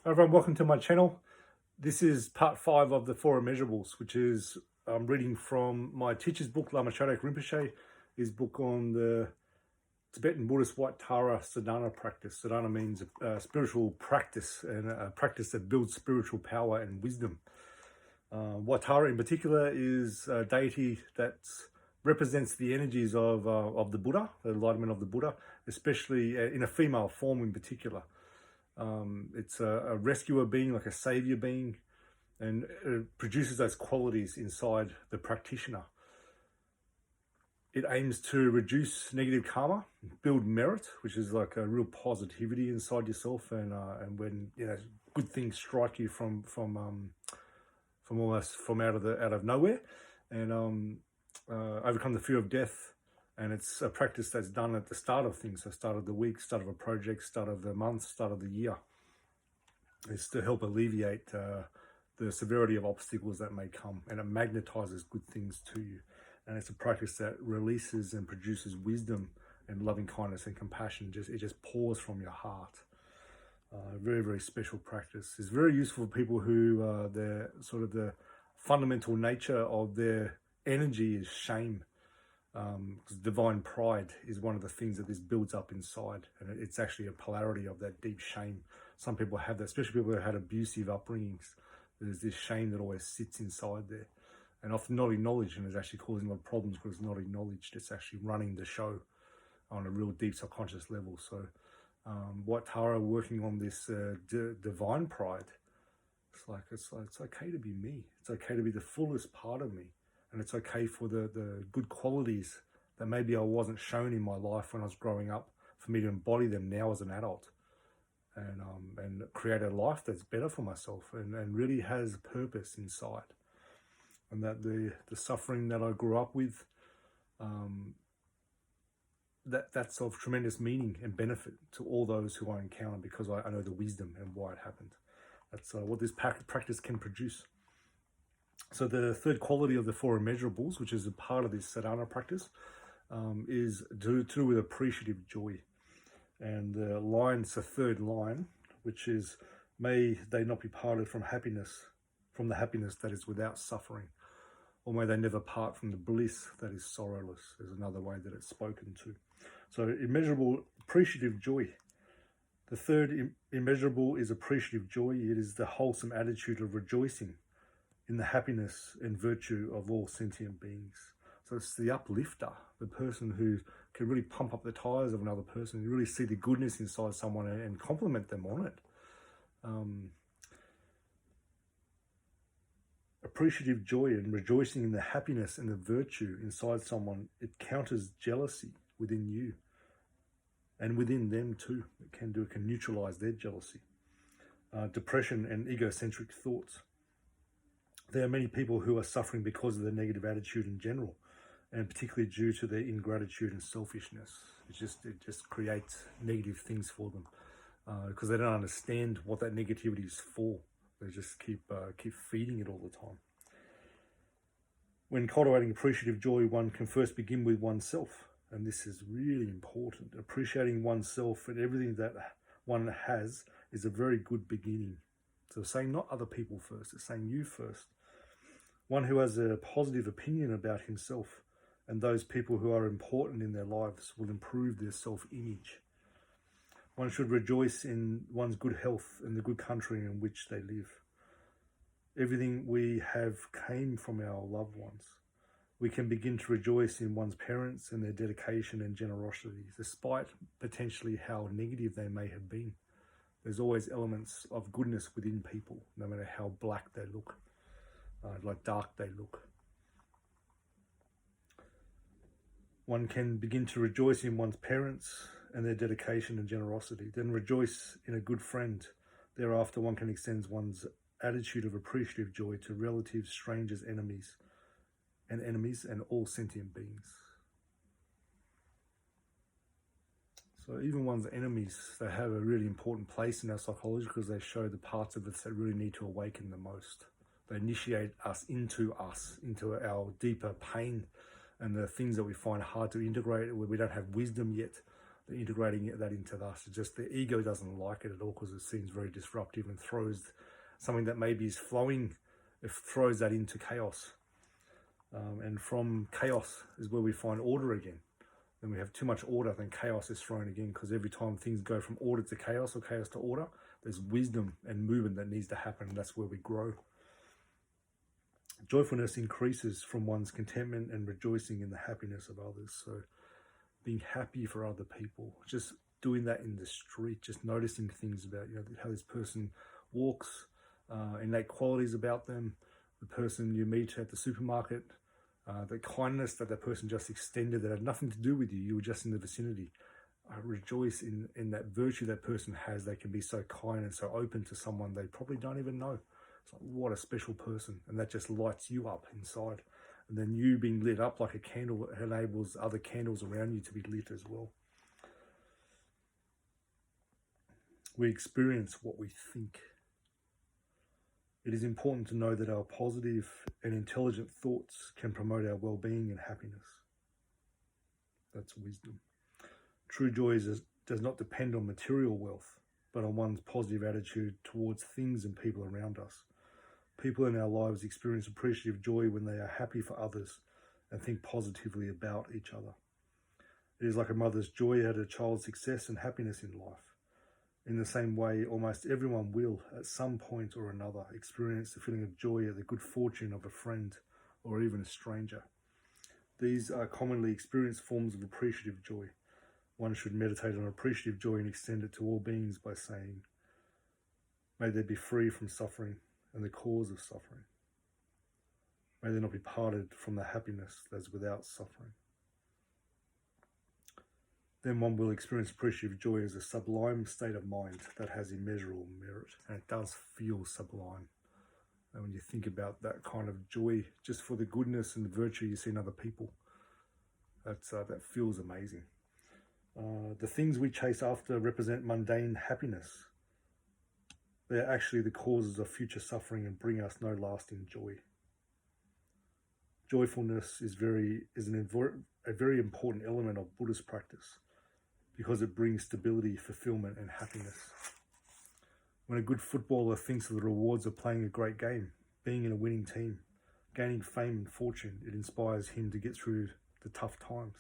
Hi everyone, welcome to my channel. This is part 5 of the 4 Immeasurables, which is I'm reading from my teacher's book, Lama Chodak Rinpoche, his book on the Tibetan Buddhist White Tara Sadhana practice. Sadhana means a spiritual practice, and a practice that builds spiritual power and wisdom. White Tara in particular is a deity that represents the energies of the Buddha, the enlightenment of the Buddha, especially in a female form in particular. It's a rescuer being, like a savior being, and it produces those qualities inside the practitioner. It aims to reduce negative karma, build merit, which is like a real positivity inside yourself, and when good things strike you from almost from out of nowhere, and overcome the fear of death. And it's a practice that's done at the start of things, the start of the week, start of a project, start of the month, start of the year. It's to help alleviate the severity of obstacles that may come, and it magnetizes good things to you. And it's a practice that releases and produces wisdom and loving kindness and compassion. It just pours from your heart. Very, very special practice. It's very useful for people who the fundamental nature of their energy is shame. Divine pride is one of the things that this builds up inside, and it's actually a polarity of that deep shame. Some people have that, especially people who had abusive upbringings. There's this shame that always sits inside there, and often not acknowledged, and is actually causing a lot of problems because it's not acknowledged. It's actually running the show on a real deep subconscious level. So White Tara working on this divine pride, it's okay to be me. It's okay to be the fullest part of me. And it's okay for the good qualities that maybe I wasn't shown in my life when I was growing up, for me to embody them now as an adult, and create a life that's better for myself and really has purpose inside. And that the suffering that I grew up with, that's of tremendous meaning and benefit to all those who I encounter, because I know the wisdom and why it happened. That's what this practice can produce. So the third quality of the 4 Immeasurables, which is a part of this sadhana practice, is to do with appreciative joy. And the third line, which is, may they not be parted from the happiness that is without suffering, or may they never part from the bliss that is sorrowless, is another way that it's spoken to. So immeasurable appreciative joy. The third immeasurable is appreciative joy. It is the wholesome attitude of rejoicing in the happiness and virtue of all sentient beings. So it's the uplifter, the person who can really pump up the tires of another person. You really see the goodness inside someone and compliment them on it. Appreciative joy and rejoicing in the happiness and the virtue inside someone, it counters jealousy within you and within them too. It can neutralize their jealousy, depression and egocentric thoughts. There are many people who are suffering because of their negative attitude in general, and particularly due to their ingratitude and selfishness. It just creates negative things for them because they don't understand what that negativity is for. They just keep feeding it all the time. When cultivating appreciative joy, one can first begin with oneself, and this is really important. Appreciating oneself and everything that one has is a very good beginning. So saying not other people first, it's saying you first. One who has a positive opinion about himself and those people who are important in their lives will improve their self-image. One should rejoice in one's good health and the good country in which they live. Everything we have came from our loved ones. We can begin to rejoice in one's parents and their dedication and generosity, despite potentially how negative they may have been. There's always elements of goodness within people, no matter how black they look, like dark they look. One can begin to rejoice in one's parents and their dedication and generosity, then rejoice in a good friend. Thereafter, one can extend one's attitude of appreciative joy to relatives, strangers, enemies, and all sentient beings. So even one's enemies, they have a really important place in our psychology because they show the parts of us that really need to awaken the most. They initiate us, into our deeper pain and the things that we find hard to integrate, where we don't have wisdom yet. They're integrating that into us. It's just the ego doesn't like it at all because it seems very disruptive and throws something that maybe is flowing, it throws that into chaos. And from chaos is where we find order again. Then we have too much order, then chaos is thrown again, because every time things go from order to chaos or chaos to order, there's wisdom and movement that needs to happen, and that's where we grow. Joyfulness increases from one's contentment and rejoicing in the happiness of others. So being happy for other people, just doing that in the street, just noticing things about, how this person walks, innate qualities about them, the person you meet at the supermarket, the kindness that person just extended that had nothing to do with you, you were just in the vicinity. Rejoice in that virtue that person has. They can be so kind and so open to someone they probably don't even know. It's like, what a special person. And that just lights you up inside. And then you being lit up like a candle enables other candles around you to be lit as well. We experience what we think. It is important to know that our positive and intelligent thoughts can promote our well-being and happiness. That's wisdom. True joy does not depend on material wealth, but on one's positive attitude towards things and people around us. People in our lives experience appreciative joy when they are happy for others and think positively about each other. It is like a mother's joy at a child's success and happiness in life. In the same way, almost everyone will, at some point or another, experience the feeling of joy at the good fortune of a friend or even a stranger. These are commonly experienced forms of appreciative joy. One should meditate on appreciative joy and extend it to all beings by saying, may they be free from suffering and the cause of suffering. May they not be parted from the happiness that is without suffering. Then one will experience appreciative joy as a sublime state of mind that has immeasurable merit. And it does feel sublime. And when you think about that kind of joy, just for the goodness and the virtue you see in other people, that feels amazing. The things we chase after represent mundane happiness. They're actually the causes of future suffering and bring us no lasting joy. Joyfulness is a very important element of Buddhist practice because it brings stability, fulfillment, and happiness. When a good footballer thinks of the rewards of playing a great game, being in a winning team, gaining fame and fortune, it inspires him to get through the tough times.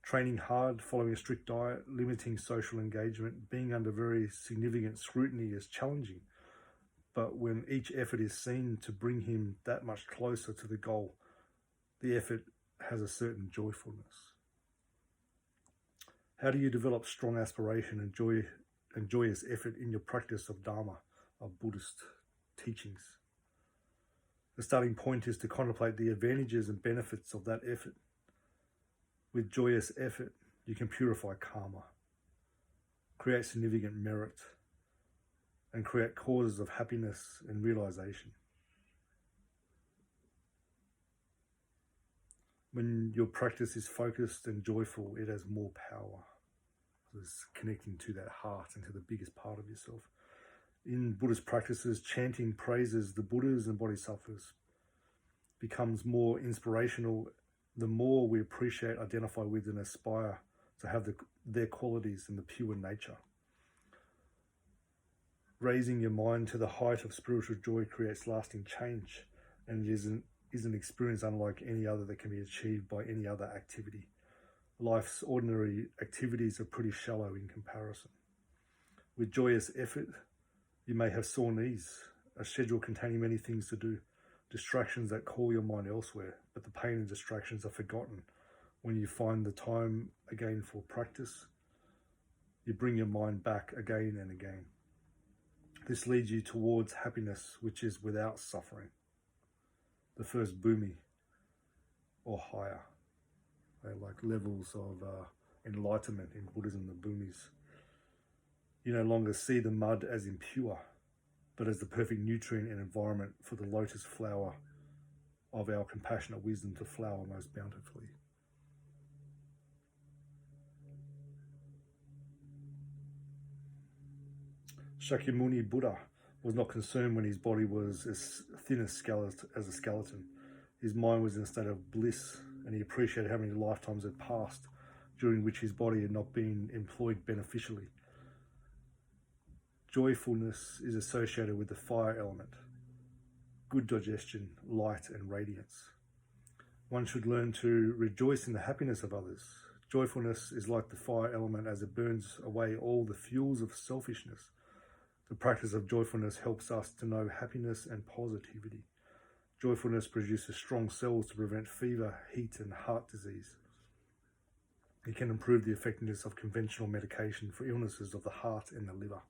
Training hard, following a strict diet, limiting social engagement, being under very significant scrutiny is challenging. But when each effort is seen to bring him that much closer to the goal, the effort has a certain joyfulness. How do you develop strong aspiration and joyous effort in your practice of Dharma, of Buddhist teachings? The starting point is to contemplate the advantages and benefits of that effort. With joyous effort, you can purify karma, create significant merit, and create causes of happiness and realization. When your practice is focused and joyful, it has more power. It's connecting to that heart and to the biggest part of yourself. In Buddhist practices, chanting praises the Buddhas and Bodhisattvas becomes more inspirational the more we appreciate, identify with, and aspire to have their qualities and the pure nature. Raising your mind to the height of spiritual joy creates lasting change, and is an experience unlike any other that can be achieved by any other activity. Life's ordinary activities are pretty shallow in comparison. With joyous effort, you may have sore knees, a schedule containing many things to do, distractions that call your mind elsewhere, but the pain and distractions are forgotten when you find the time again for practice. You bring your mind back again and again. This leads you towards happiness, which is without suffering. The first bhumi, or higher. They're like levels of enlightenment in Buddhism, the bhumis. You no longer see the mud as impure, but as the perfect nutrient and environment for the lotus flower of our compassionate wisdom to flower most bountifully. Shakyamuni Buddha was not concerned when his body was as thin as a skeleton. His mind was in a state of bliss, and he appreciated how many lifetimes had passed during which his body had not been employed beneficially. Joyfulness is associated with the fire element, good digestion, light, and radiance. One should learn to rejoice in the happiness of others. Joyfulness is like the fire element as it burns away all the fuels of selfishness. The practice of joyfulness helps us to know happiness and positivity. Joyfulness produces strong cells to prevent fever, heat, and heart disease. It can improve the effectiveness of conventional medication for illnesses of the heart and the liver.